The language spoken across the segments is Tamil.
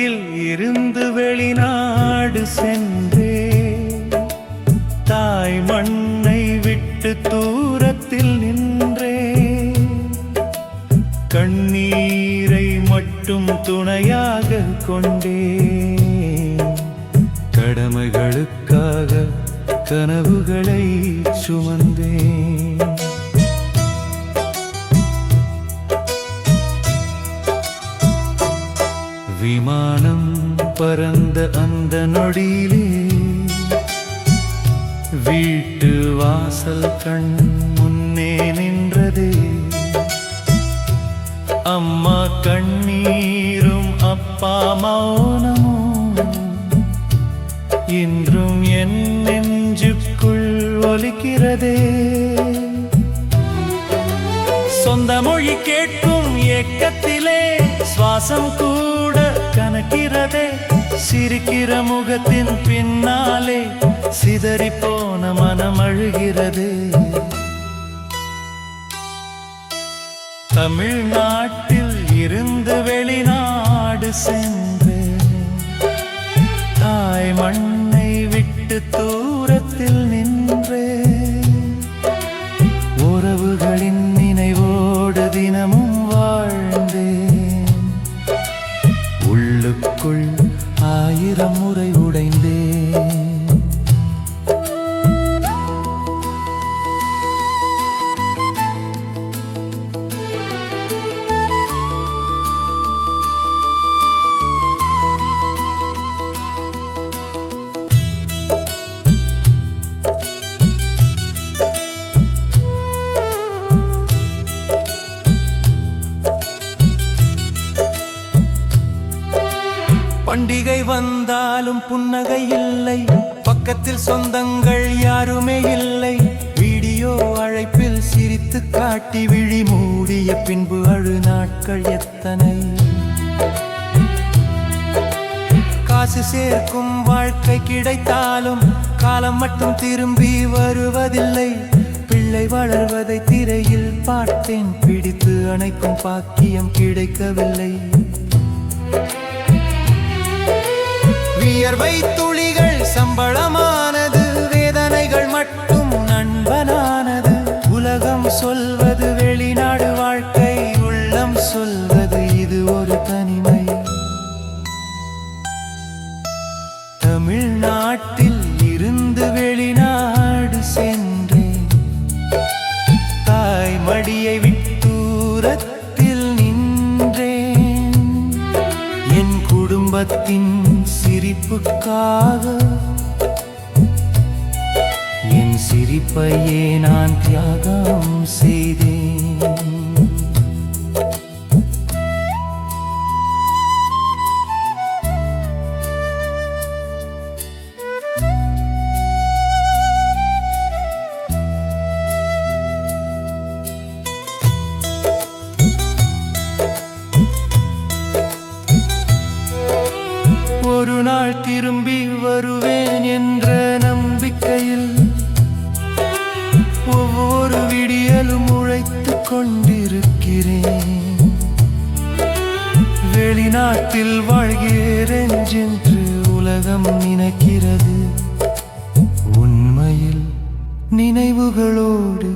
நாட்டில் இருந்து வெளிநாடு சென்றே தாய் மண்ணை விட்டு தூரத்தில் நின்றே கண்ணீரை மட்டும் துணையாக கொண்டே கடமைகளுக்காக கனவுகளை சுமந்தேன். விமானம் பறந்த அந்த நொடியிலே வீட்டு வாசல் கண் முன்னே நின்றதே அம்மா கண்ணீரும் அப்பா மௌனமும் இன்றும் என் நெஞ்சுக்குள் ஒலிக்கிறதே. சொந்த மொழி கேட்கும் ஏக்கத்திலே சுவாசம் கூட கணக்கிறதே. சிரிக்கிற முகத்தின் பின்னாலே சிதறி போன மனம் அழுகிறதே. தமிழ்நாட்டில் இருந்து வெளிநாடு சென்று தாய் மண்ணை விட்டு தூரத்தில் நின்றே உறவுகளின் நினைவோடு தினமும் வாழ்ந்தேன். உள்ளுக்குள் 1000 முறை உடைந்தேன். பண்டிகை வந்தாலும் புன்னகை இல்லை, பக்கத்தில் சொந்தங்கள் யாருமே இல்லை. வீடியோ அழைப்பில் சிரித்து காட்டி விழி மூடிய பின்பு அழு நாட்கள் எத்தனை. காசு சேர்க்கும் வாழ்க்கை கிடைத்தாலும் காலம் மட்டும் திரும்பி வருவதில்லை. பிள்ளை வளர்வதை திரையில் பார்த்தேன், பிடித்து அணைக்கும் பாக்கியம் கிடைக்கவில்லை. வியர்வை துளிகள் சம்பளமானது, வேதனைகள் மட்டும் நண்பனானது. உலகம் சொல்வது வெளிநாடு வாழ்க்கை, உள்ளம் சொல்வது இது ஒரு தனிமை. தமிழ்நாட்டில் இருந்து வெளிநாடு சென்றேன் தாய் மடியை விட்டு தூரத்தில் நின்றேன். என் குடும்பத்தின் சிரிப்புக்காக என் சிரிப்பையே நான் தியாகம் செய்தேன். ஒரு நாள் திரும்பி வருவேன் என்ற நம்பிக்கையில் ஒவ்வொரு விடியலும் உழைத்துக் கொண்டிருக்கிறேன். வெளிநாட்டில் வாழ்கிறேன் என்று உலகம் நினைக்கிறது. உண்மையில் நினைவுகளோடு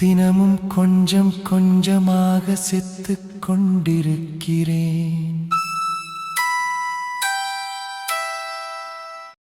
தினமும் கொஞ்சம் கொஞ்சமாக செத்துக் கொண்டிருக்கிறேன்.